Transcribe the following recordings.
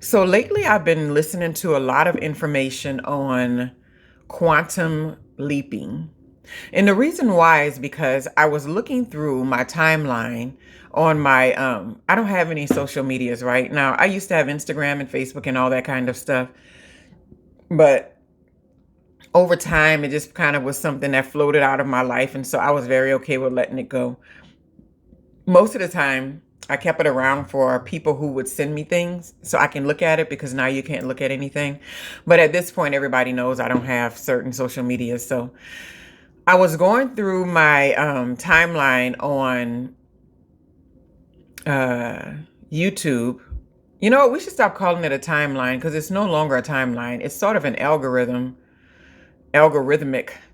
So lately, I've been listening to a lot of information on quantum leaping. And the reason why is because I was looking through my timeline on my I don't have any social medias right now. I used to have Instagram and Facebook and all that kind of stuff, but over time it just kind of was something that floated out of my life, and so I was very okay with letting it go. Most of the time I kept it around for people who would send me things so I can look at it, because now you can't look at anything. But at this point, everybody knows I don't have certain social media. So I was going through my timeline on uh, YouTube. You know what? We should stop calling it a timeline because it's no longer a timeline. It's sort of an algorithmic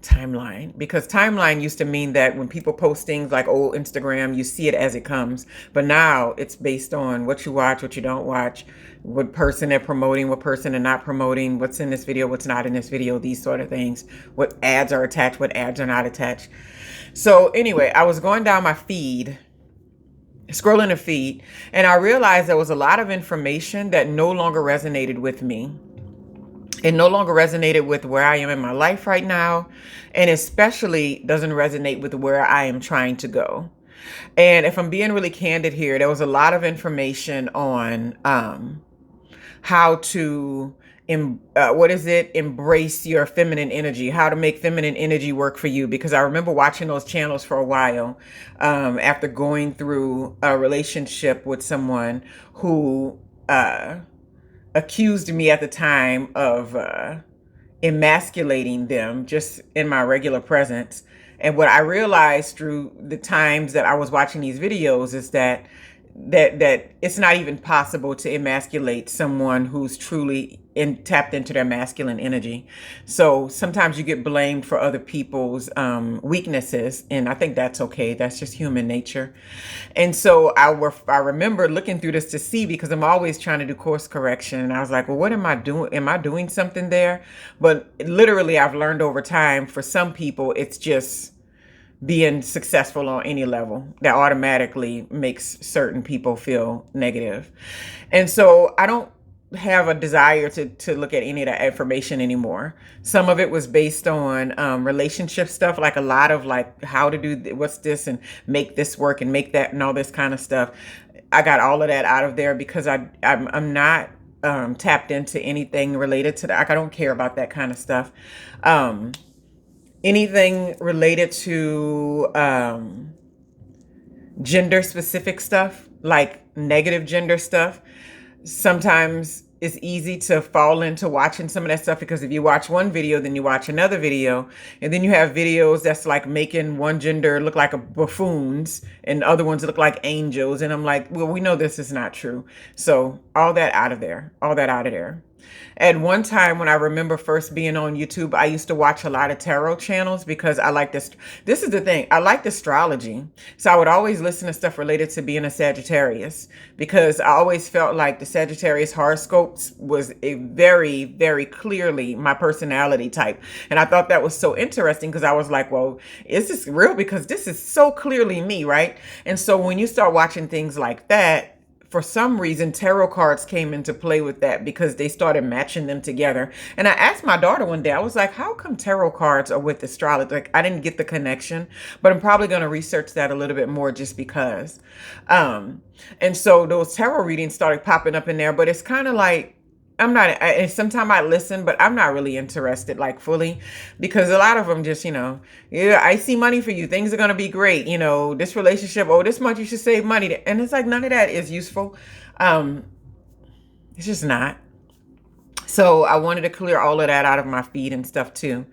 timeline, because timeline used to mean that when people post things like old Instagram, you see it as it comes. But now it's based on what you watch, what you don't watch, what person they're promoting, what person they're not promoting, what's in this video, what's not in this video, these sort of things, what ads are attached, what ads are not attached. So anyway, I was going down my feed, scrolling the feed, and I realized there was a lot of information that no longer resonated with me. It no longer resonated with where I am in my life right now, and especially doesn't resonate with where I am trying to go. And if I'm being really candid here, there was a lot of information on how to what is it, embrace your feminine energy, how to make feminine energy work for you. Because I remember watching those channels for a while, after going through a relationship with someone who accused me at the time of emasculating them just in my regular presence. And what I realized through the times that I was watching these videos is that it's not even possible to emasculate someone who's truly tapped into their masculine energy. So sometimes you get blamed for other people's weaknesses, and I think that's okay. That's just human nature. And so I remember looking through this to see, because I'm always trying to do course correction, and I was like, well, what am I doing? Am I doing something there? But literally, I've learned over time, for some people, it's just being successful on any level that automatically makes certain people feel negative. And so I don't have a desire to look at any of that information anymore. Some of it was based on relationship stuff, like a lot of like how to do what's this and make this work and make that and all this kind of stuff. I got all of that out of there because I'm not tapped into anything related to that. Like, I don't care about that kind of stuff. Anything related to gender specific stuff, like negative gender stuff, sometimes it's easy to fall into watching some of that stuff, because if you watch one video, then you watch another video, and then you have videos that's like making one gender look like a buffoons and other ones look like angels. And I'm like, well, we know this is not true. So all that out of there, all that out of there. At one time, when I remember first being on YouTube, I used to watch a lot of tarot channels because I like this. This is the thing. I liked astrology. So I would always listen to stuff related to being a Sagittarius, because I always felt like the Sagittarius horoscopes was a very, very clearly my personality type. And I thought that was so interesting, because I was like, well, is this real? Because this is so clearly me, right? And so when you start watching things like that, for some reason, tarot cards came into play with that, because they started matching them together. And I asked my daughter one day, I was like, how come tarot cards are with astrology? Like, I didn't get the connection, but I'm probably going to research that a little bit more just because. And so those tarot readings started popping up in there, but it's kind of like, sometimes I listen, but I'm not really interested like fully, because a lot of them just, yeah, I see money for you. Things are going to be great. This relationship, oh, this month you should save money. And it's like, none of that is useful. It's just not. So I wanted to clear all of that out of my feed and stuff too.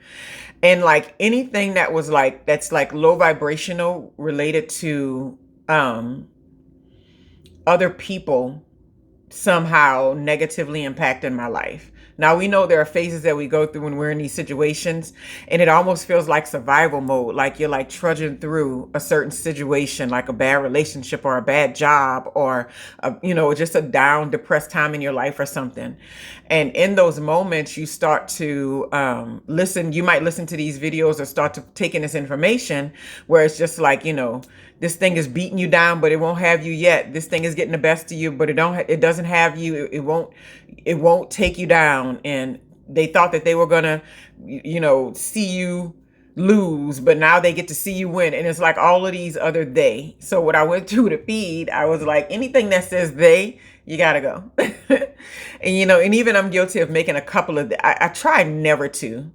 And like anything that was like, that's like low vibrational related to, other people somehow negatively impacting my life. Now, we know there are phases that we go through when we're in these situations, and it almost feels like survival mode, like you're like trudging through a certain situation, like a bad relationship or a bad job, or just a down, depressed time in your life or something. And in those moments, you start to listen. You might listen to these videos or start to take in this information where it's just like, This thing is beating you down, but it won't have you yet. This thing is getting the best of you, but it doesn't have you. It won't take you down. And they thought that they were gonna, see you lose, but now they get to see you win. And it's like all of these other they. So when I went through the feed, I was like, anything that says they, you gotta go. And even I'm guilty of making a couple of, I try never to.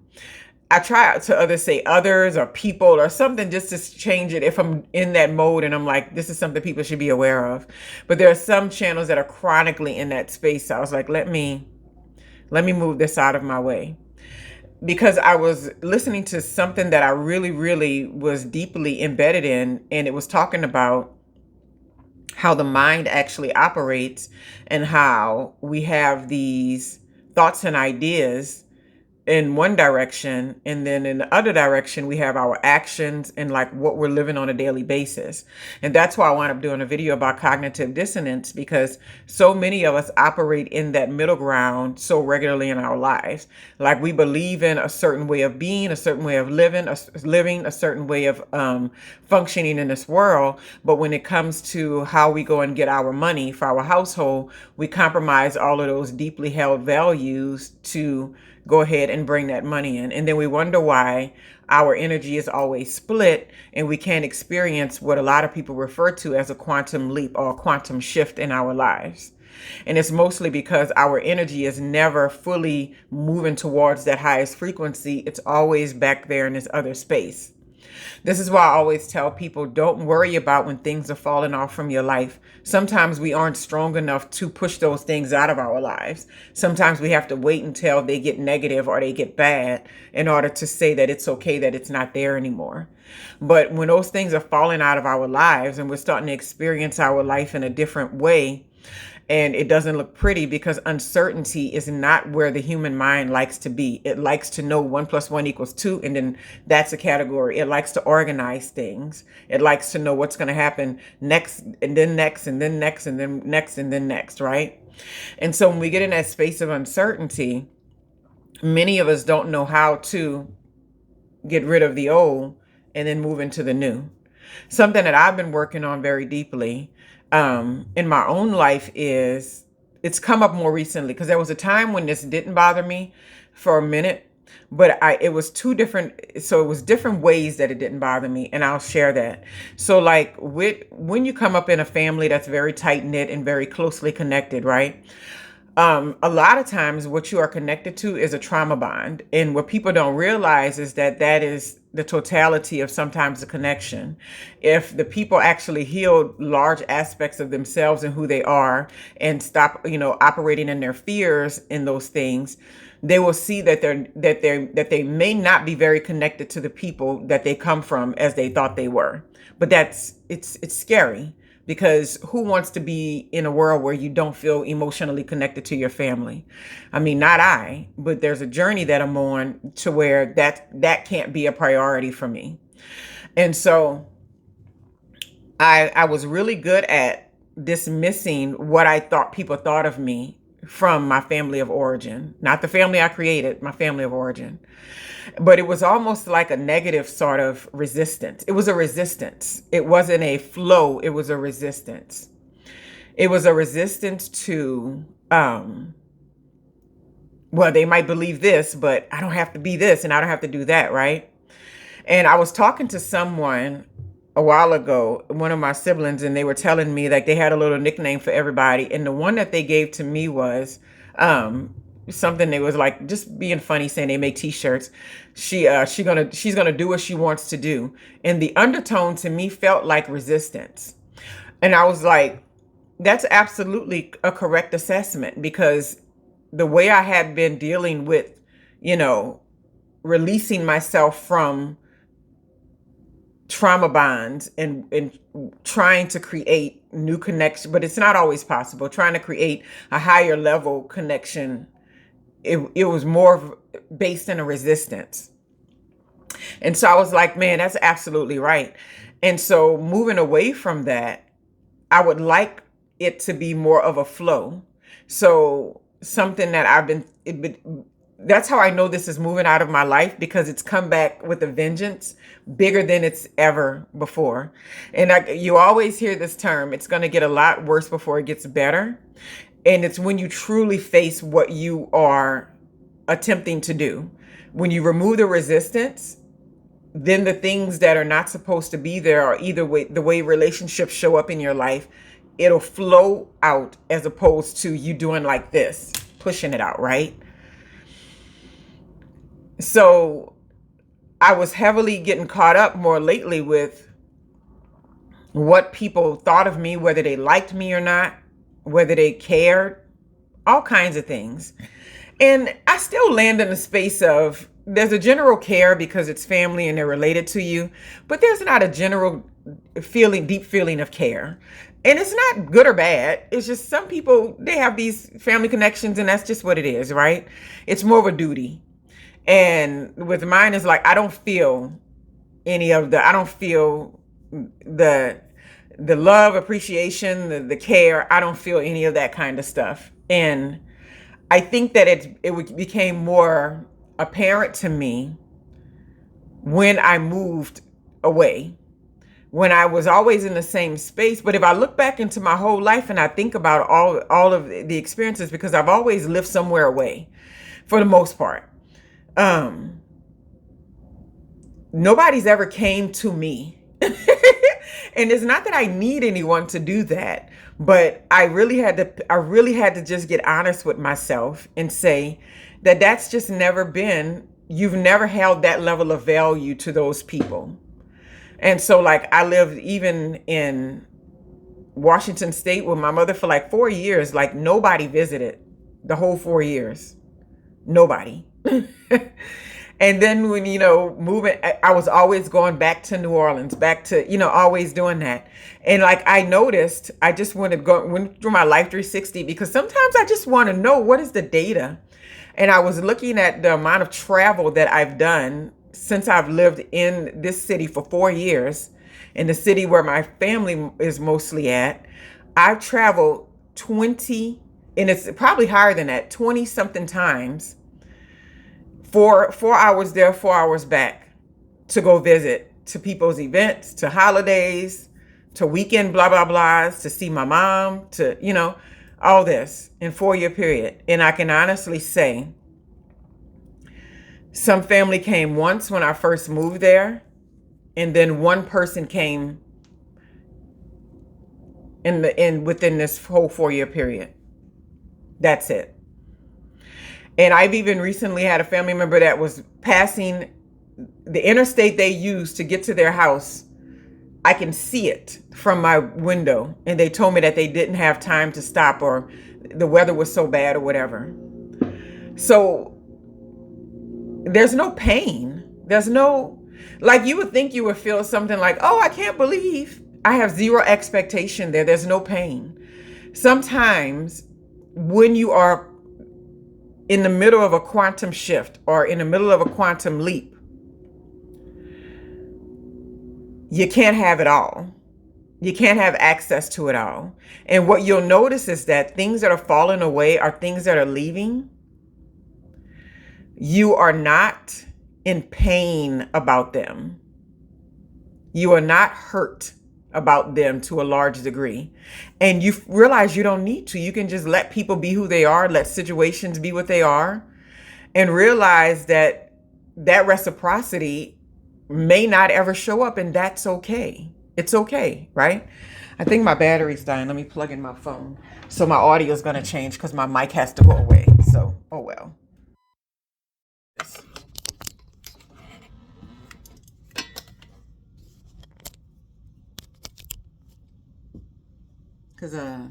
I try to say others or people or something just to change it if I'm in that mode and I'm like, this is something people should be aware of. But there are some channels that are chronically in that space. So I was like, let me move this out of my way. Because I was listening to something that I really, really was deeply embedded in, and it was talking about how the mind actually operates and how we have these thoughts and ideas in one direction, and then in the other direction we have our actions and like what we're living on a daily basis. And that's why I wound up doing a video about cognitive dissonance, because so many of us operate in that middle ground so regularly in our lives. Like we believe in a certain way of being, a certain way of living, a certain way of functioning in this world, but when it comes to how we go and get our money for our household, we compromise all of those deeply held values to go ahead and bring that money in. And then we wonder why our energy is always split and we can't experience what a lot of people refer to as a quantum leap or a quantum shift in our lives. And it's mostly because our energy is never fully moving towards that highest frequency. It's always back there in this other space. This is why I always tell people, don't worry about when things are falling off from your life. Sometimes we aren't strong enough to push those things out of our lives. Sometimes we have to wait until they get negative or they get bad in order to say that it's okay, that it's not there anymore. But when those things are falling out of our lives and we're starting to experience our life in a different way, and it doesn't look pretty, because uncertainty is not where the human mind likes to be. It likes to know 1 + 1 = 2, and then that's a category. It likes to organize things. It likes to know what's going to happen next, and then next, and then next, and then next, and then next, right? And so when we get in that space of uncertainty, many of us don't know how to get rid of the old and then move into the new. Something that I've been working on very deeply in my own life is, it's come up more recently, because there was a time when this didn't bother me for a minute, but it was different ways that it didn't bother me, and I'll share that. So like when you come up in a family that's very tight knit and very closely connected, right? A lot of times what you are connected to is a trauma bond. And what people don't realize is that is the totality of sometimes the connection. If the people actually heal large aspects of themselves and who they are and stop, operating in their fears in those things, they will see that they may not be very connected to the people that they come from as they thought they were. But it's scary. Because who wants to be in a world where you don't feel emotionally connected to your family? I mean, not I, but there's a journey that I'm on to where that can't be a priority for me. And so I was really good at dismissing what I thought people thought of me from my family of origin, not the family I created, my family of origin. But it was almost like a negative sort of resistance. It was a resistance. It wasn't a flow. It was a resistance. It was a resistance to, well, they might believe this, but I don't have to be this and I don't have to do that, right? And I was talking to someone a while ago, one of my siblings, and they were telling me like they had a little nickname for everybody. And the one that they gave to me was something that was like just being funny, saying they make t-shirts. She's gonna do what she wants to do. And the undertone to me felt like resistance. And I was like, that's absolutely a correct assessment, because the way I had been dealing with, releasing myself from trauma bonds and trying to create new connection, but it's not always possible. Trying to create a higher level connection, it was more based in a resistance. And so I was like, man, that's absolutely right. And so moving away from that, I would like it to be more of a flow. So something that that's how I know this is moving out of my life, because it's come back with a vengeance bigger than it's ever before. And you always hear this term, it's going to get a lot worse before it gets better. And it's when you truly face what you are attempting to do. When you remove the resistance, then the things that are not supposed to be there, or either way, the way relationships show up in your life, it'll flow out, as opposed to you doing like this, pushing it out, right? So I was heavily getting caught up more lately with what people thought of me, whether they liked me or not, whether they cared, all kinds of things. And I still land in the space of, there's a general care because it's family and they're related to you, but there's not a general feeling, deep feeling of care. And it's not good or bad. It's just some people, they have these family connections and that's just what it is, right? It's more of a duty. And with mine is like, I don't feel I don't feel the love, appreciation, the care. I don't feel any of that kind of stuff. And I think that it became more apparent to me when I moved away, when I was always in the same space. But if I look back into my whole life and I think about all of the experiences, because I've always lived somewhere away for the most part. Nobody's ever came to me. And it's not that I need anyone to do that, but I really had to just get honest with myself and say that that's just never been, you've never held that level of value to those people. And so like I lived even in Washington State with my mother for like 4 years, like nobody visited the whole 4 years. Nobody. And then when, moving, I was always going back to New Orleans, back to, always doing that. And like I noticed, I just went through my Life 360, because sometimes I just want to know, what is the data? And I was looking at the amount of travel that I've done since I've lived in this city for 4 years, in the city where my family is mostly at. I've traveled 20, and it's probably higher than that, 20 something times. 4 hours there, 4 hours back, to go visit, to people's events, to holidays, to weekend blah, blah, blahs, to see my mom, to, all this in 4-year period. And I can honestly say, some family came once when I first moved there, and then one person came within this whole 4-year period. That's it. And I've even recently had a family member that was passing the interstate they use to get to their house. I can see it from my window. And they told me that they didn't have time to stop, or the weather was so bad or whatever. So there's no pain. There's no, like you would think you would feel something like, oh, I can't believe. I have zero expectation there. There's no pain. Sometimes when you are in the middle of a quantum shift or in the middle of a quantum leap, you can't have it all. You can't have access to it all. And what you'll notice is that things that are falling away are things that are leaving. You are not in pain about them. You are not hurt about them to a large degree. And you realize you don't need to. You can just let people be who they are, let situations be what they are, and realize that that reciprocity may not ever show up, and that's okay. It's okay, right? I think my battery's dying. Let me plug in my phone. So my audio is going to change because my mic has to go away. So, oh well. Because I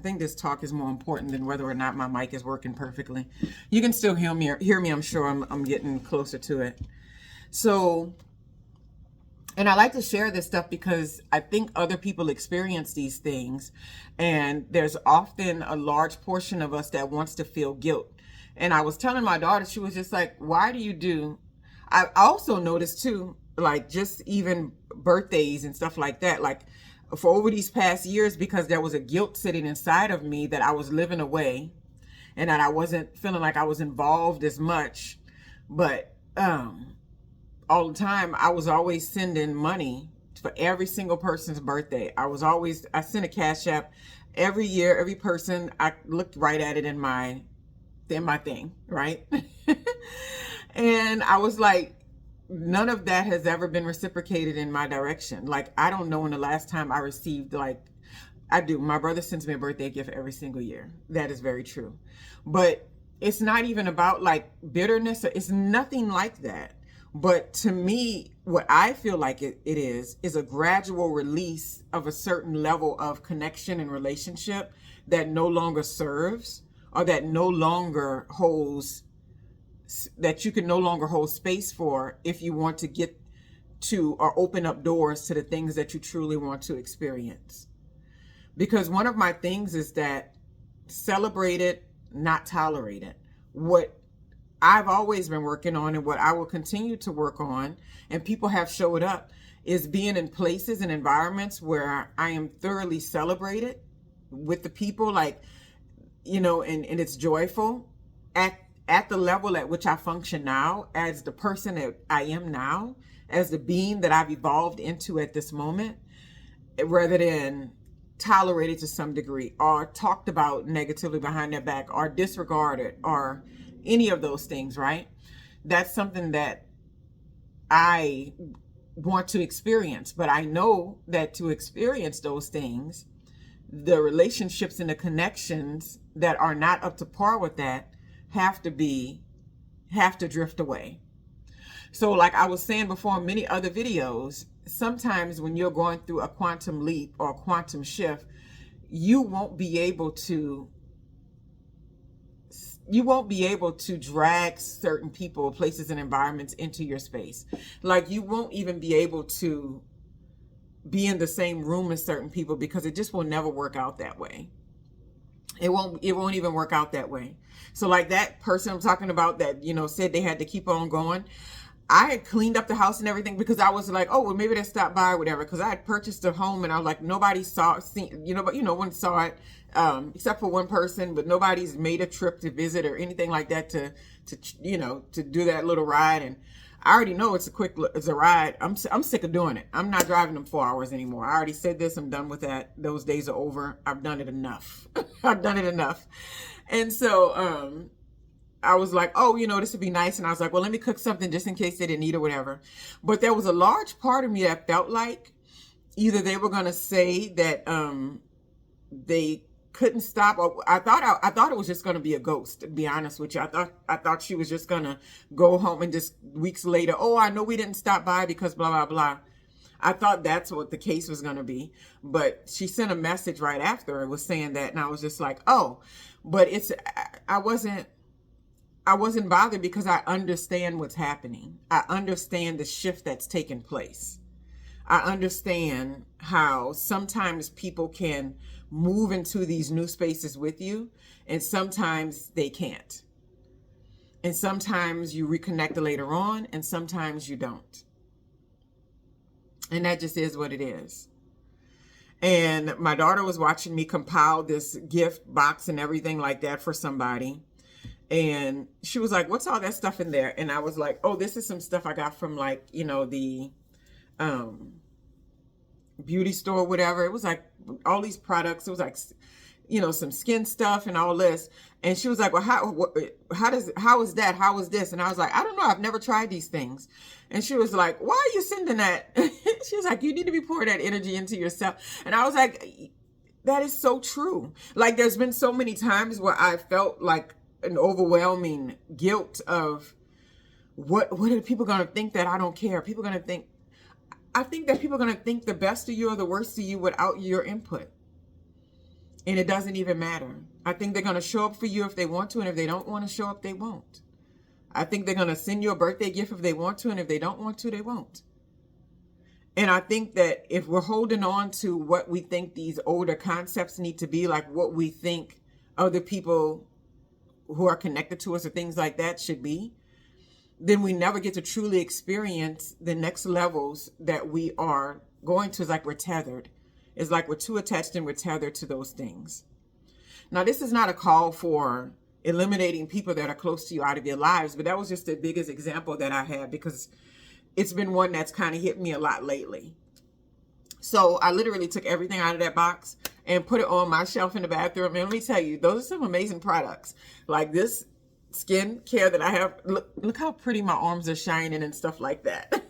think this talk is more important than whether or not my mic is working perfectly. You can still hear me. I'm sure I'm getting closer to it. So, and I like to share this stuff because I think other people experience these things, and there's often a large portion of us that wants to feel guilt. And I was telling my daughter, she was just like, why do you do? I also noticed too, like just even birthdays and stuff like that, like for over these past years, because there was a guilt sitting inside of me that I was living away. and that I wasn't feeling like I was involved as much. But all the time, I was always sending money for every single person's birthday. I sent a Cash App every year, every person. I looked right at it in my thing, right? And I was like, none of that has ever been reciprocated in my direction. Like, I don't know when the last time I received, like, I do. My brother sends me a birthday gift every single year. That is very true. But it's not even about like bitterness. It's nothing like that. But to me, what I feel like it is a gradual release of a certain level of connection and relationship that no longer serves, or that no longer holds, that you can no longer hold space for if you want to get to or open up doors to the things that you truly want to experience. Because one of my things is that celebrate it, not tolerate it. What I've always been working on, and what I will continue to work on, and people have showed up, is being in places and environments where I am thoroughly celebrated with the people, like, you know, and it's joyful at the level at which I function now, as the person that I am now, as the being that I've evolved into at this moment, rather than tolerated to some degree, or talked about negatively behind their back, or disregarded, or any of those things, right? That's something that I want to experience. But I know that to experience those things, the relationships and the connections that are not up to par with that have to drift away. So like I was saying before in many other videos, sometimes when you're going through a quantum leap or a quantum shift, you won't be able to drag certain people, places, and environments into your space. Like, you won't even be able to be in the same room as certain people, because it just will never work out that way. It won't even work out that way. So like that person I'm talking about that, you know, said they had to keep on going, I had cleaned up the house and everything, because I was like, oh, well, maybe they stopped by or whatever. Because I had purchased a home, and I was like, nobody one saw it, except for one person, but nobody's made a trip to visit or anything like that to do that little ride. And I already know it's a ride. I'm sick of doing it. I'm not driving them 4 hours anymore. I already said this. I'm done with that. Those days are over. I've done it enough. I've done it enough. And so, I was like, oh, this would be nice. And I was like, well, let me cook something just in case they didn't eat or whatever. But there was a large part of me that felt like either they were going to say that they couldn't stop, or I thought it was just going to be a ghost, to be honest with you. I thought she was just going to go home and just weeks later, oh, I know we didn't stop by because blah, blah, blah. I thought that's what the case was going to be. But she sent a message right after it was saying that. And I was just like, oh, but I wasn't bothered, because I understand what's happening. I understand the shift that's taken place. I understand how sometimes people can move into these new spaces with you, and sometimes they can't. And sometimes you reconnect later on, and sometimes you don't. And that just is what it is. And my daughter was watching me compile this gift box and everything like that for somebody. And she was like, what's all that stuff in there? And I was like, oh, this is some stuff I got from the beauty store, whatever. It was like all these products. It was like, some skin stuff and all this. And she was like, well, how is that? How is this? And I was like, I don't know. I've never tried these things. And she was like, why are you sending that? She was like, you need to be pouring that energy into yourself. And I was like, that is so true. Like, there's been so many times where I felt like an overwhelming guilt of what are people going to think, that I don't care? I think that people are going to think the best of you or the worst of you without your input. And it doesn't even matter. I think they're going to show up for you if they want to, and if they don't want to show up, they won't. I think they're going to send you a birthday gift if they want to, and if they don't want to, they won't. And I think that if we're holding on to what we think these older concepts need to be, like what we think other people who are connected to us or things like that should be, then we never get to truly experience the next levels that we are going to. It's like we're tethered. It's like we're too attached and we're tethered to those things. Now, this is not a call for eliminating people that are close to you out of your lives. But that was just the biggest example that I had, because it's been one that's kind of hit me a lot lately. So I literally took everything out of that box and put it on my shelf in the bathroom. And let me tell you, those are some amazing products. Like this skin care that I have. Look how pretty my arms are shining and stuff like that.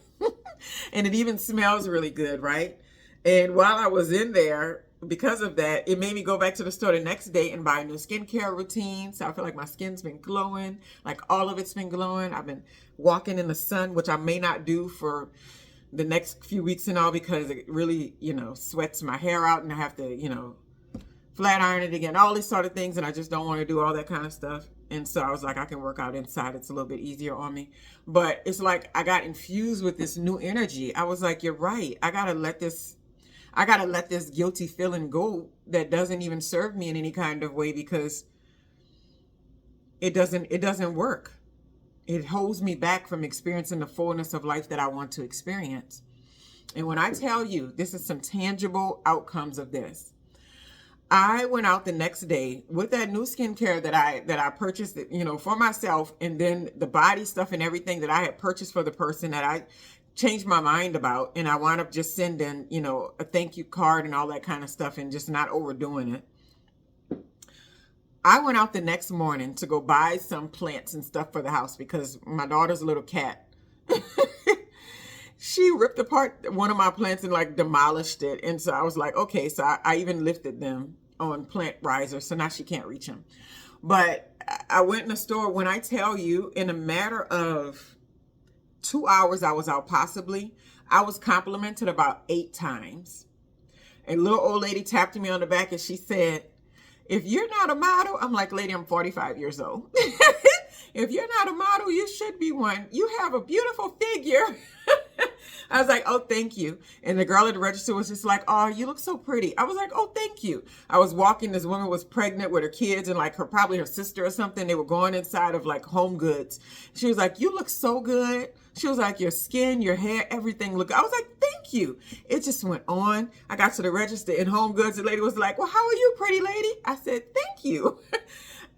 And it even smells really good, right? And while I was in there, because of that, it made me go back to the store the next day and buy a new skincare routine. So I feel like my skin's been glowing, like all of it's been glowing. I've been walking in the sun, which I may not do for the next few weeks and all, because it really, sweats my hair out and I have to, flat iron it again, all these sort of things. And I just don't want to do all that kind of stuff. And so I was like, I can work out inside. It's a little bit easier on me. But it's like I got infused with this new energy. I was like, you're right. I got to let this guilty feeling go that doesn't even serve me in any kind of way, because it doesn't work. It holds me back from experiencing the fullness of life that I want to experience. And when I tell you, this is some tangible outcomes of this. I went out the next day with that new skincare that I purchased, for myself, and then the body stuff and everything that I had purchased for the person that I changed my mind about, and I wound up just sending, a thank you card and all that kind of stuff and just not overdoing it. I went out the next morning to go buy some plants and stuff for the house because my daughter's little cat, she ripped apart one of my plants and like demolished it. And so I was like, okay, so I even lifted them on plant risers, so now she can't reach them. But I went in the store. When I tell you, in a matter of 2 hours I was out, possibly, I was complimented about 8 times. A little old lady tapped me on the back and she said, if you're not a model, I'm like, lady, I'm 45 years old. If you're not a model, you should be one. You have a beautiful figure. I was like, oh, thank you. And the girl at the register was just like, oh, you look so pretty. I was like, oh, thank you. I was walking. This woman was pregnant with her kids and like probably her sister or something. They were going inside of like Home Goods. She was like, you look so good. She was like, your skin, your hair, everything look good. I was like, thank you. It just went on. I got to the register in Home Goods. The lady was like, well, how are you, pretty lady? I said, thank you.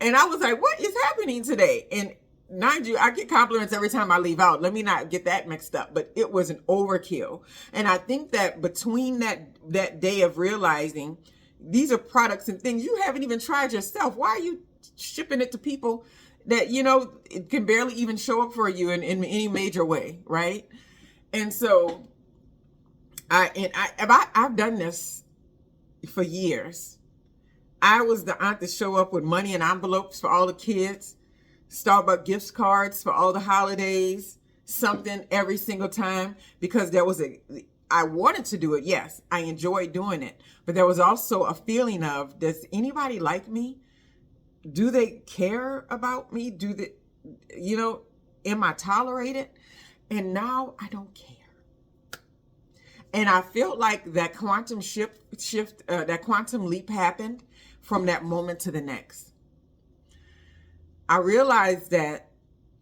And I was like, what is happening today? And mind you, I get compliments every time I leave out. Let me not get that mixed up. But it was an overkill. And I think that between that day of realizing these are products and things you haven't even tried yourself, why are you shipping it to people that, it can barely even show up for you in any major way, right? And so I've done this for years. I was the aunt that show up with money and envelopes for all the kids, Starbucks gift cards for all the holidays, something every single time, because I wanted to do it. Yes, I enjoyed doing it. But there was also a feeling of, does anybody like me? Do they care about me? Am I tolerated? And now I don't care. And I felt like that quantum shift, that quantum leap happened from that moment to the next. I realized that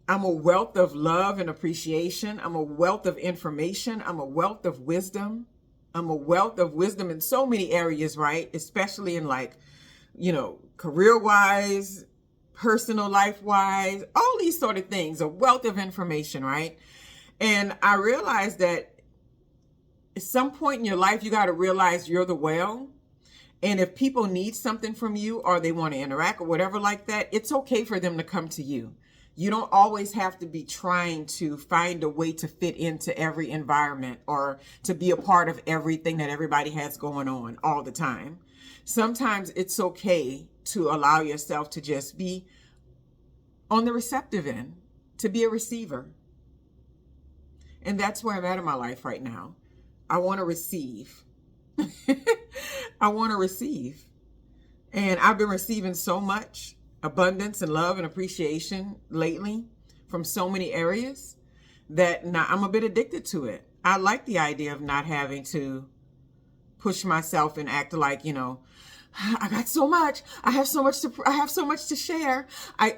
I'm a wealth of love and appreciation. I'm a wealth of information. I'm a wealth of wisdom. I'm a wealth of wisdom in so many areas, right? Especially in career-wise, personal life-wise, all these sort of things, a wealth of information, right? And I realized that at some point in your life, you got to realize you're the well. And if people need something from you or they want to interact or whatever like that, it's okay for them to come to you. You don't always have to be trying to find a way to fit into every environment or to be a part of everything that everybody has going on all the time. Sometimes it's okay to allow yourself to just be on the receptive end, to be a receiver. And that's where I'm at in my life right now. I want to receive. I want to receive. And I've been receiving so much abundance and love and appreciation lately from so many areas that now I'm a bit addicted to it. I like the idea of not having to push myself and act like, I got so much. I have so much to share.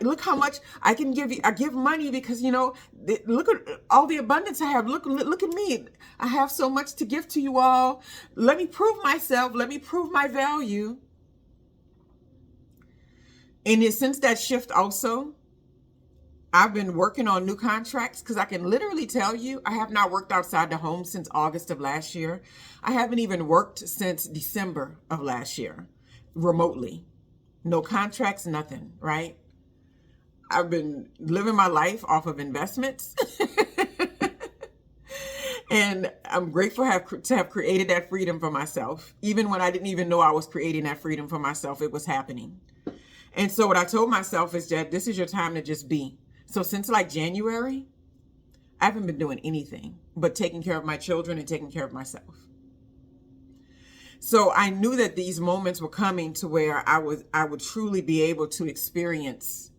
Look how much I can give you. I give money because, look at all the abundance I have. Look at me. I have so much to give to you all. Let me prove myself. Let me prove my value. And since that shift also, I've been working on new contracts because I can literally tell you I have not worked outside the home since August of last year. I haven't even worked since December of last year remotely. No contracts, nothing, right? I've been living my life off of investments. And I'm grateful to have created that freedom for myself. Even when I didn't even know I was creating that freedom for myself, it was happening. And so what I told myself is that this is your time to just be. So since like January, I haven't been doing anything but taking care of my children and taking care of myself. So I knew that these moments were coming to where I would truly be able to experience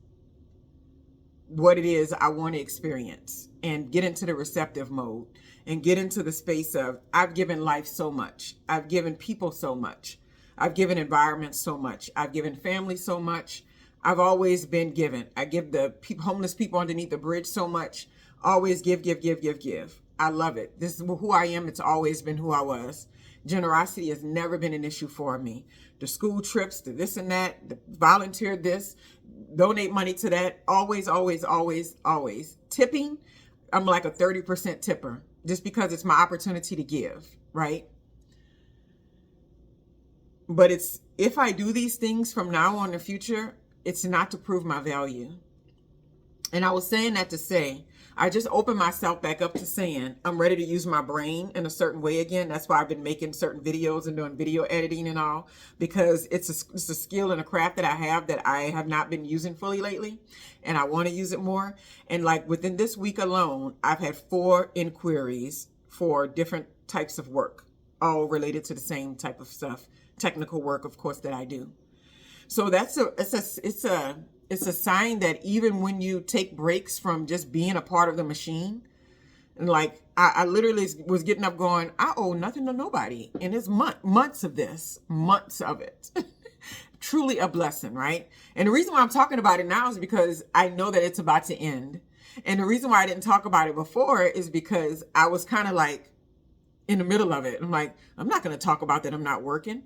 what it is I want to experience and get into the receptive mode and get into the space of I've given life so much. I've given people so much. I've given environments so much. I've given family so much. I've always been given. I give the homeless people underneath the bridge so much. Always give, give, give, give, give. I love it. This is who I am. It's always been who I was. Generosity has never been an issue for me. The school trips, the this and that, the volunteer this, donate money to that. Always, always, always, always. Tipping, I'm like a 30% tipper just because it's my opportunity to give, right? But it's if I do these things from now on in the future, it's not to prove my value. And I was saying that to say, I just opened myself back up to saying, I'm ready to use my brain in a certain way again. That's why I've been making certain videos and doing video editing and all, because it's a skill and a craft that I have not been using fully lately. And I want to use it more. And like within this week alone, I've had 4 inquiries for different types of work, all related to the same type of stuff, technical work, of course, that I do. So it's a sign that even when you take breaks from just being a part of the machine, and like I literally was getting up going, I owe nothing to nobody. And it's months of this, months of it. Truly a blessing, right? And the reason why I'm talking about it now is because I know that it's about to end. And the reason why I didn't talk about it before is because I was kind of like in the middle of it. I'm like, I'm not going to talk about that I'm not working,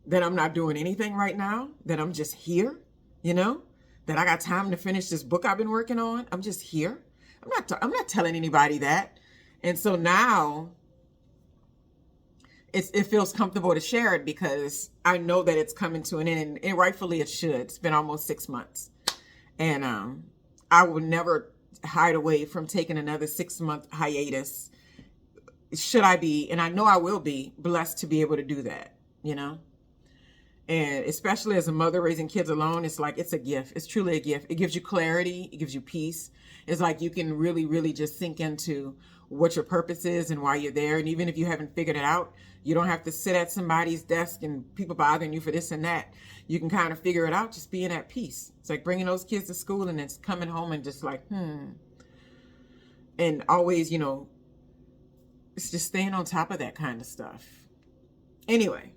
that I'm not doing anything right now, that I'm just here, that I got time to finish this book I've been working on. I'm just here. I'm not telling anybody that. And so now it feels comfortable to share it because I know that it's coming to an end, and rightfully it should. It's been almost 6 months. And I will never hide away from taking another 6-month hiatus. Should I be, and I know I will be, blessed to be able to do that, And especially as a mother raising kids alone, it's like, it's a gift. It's truly a gift. It gives you clarity. It gives you peace. It's like you can really, really just sink into what your purpose is and why you're there. And even if you haven't figured it out, you don't have to sit at somebody's desk and people bothering you for this and that. You can kind of figure it out just being at peace. It's like bringing those kids to school and it's coming home and just like, And always, it's just staying on top of that kind of stuff. Anyway.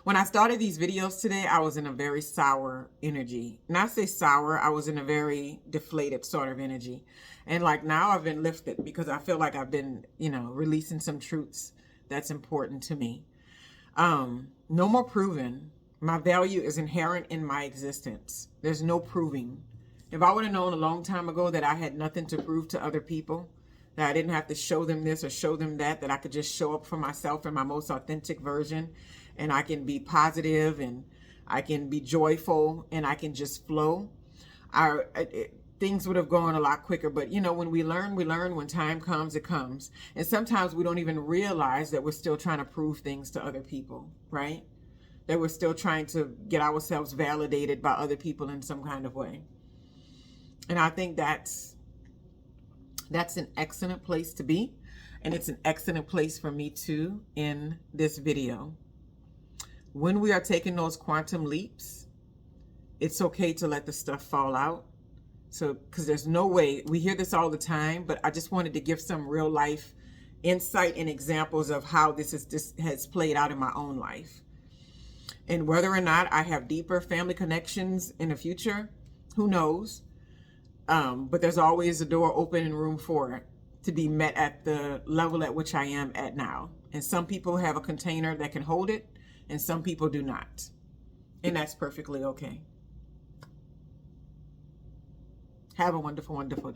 When I started these videos today, I was in a very sour energy. And I say sour, I was in a very deflated sort of energy. And like now I've been lifted because I feel like I've been, releasing some truths that's important to me. No more proving. My value is inherent in my existence. There's no proving. If I would have known a long time ago that I had nothing to prove to other people, that I didn't have to show them this or show them that I could just show up for myself in my most authentic version, and I can be positive and I can be joyful and I can just flow, things would have gone a lot quicker. But when we learn. When time comes, it comes. And sometimes we don't even realize that we're still trying to prove things to other people, right? That we're still trying to get ourselves validated by other people in some kind of way. And I think that's an excellent place to be. And it's an excellent place for me too in this video. When we are taking those quantum leaps, it's okay to let the stuff fall out. So, because there's no way, we hear this all the time, but I just wanted to give some real life insight and examples of how this has played out in my own life. And whether or not I have deeper family connections in the future, who knows? But there's always a door open and room for it to be met at the level at which I am at now. And some people have a container that can hold it, and some people do not. And that's perfectly okay. Have a wonderful, wonderful day.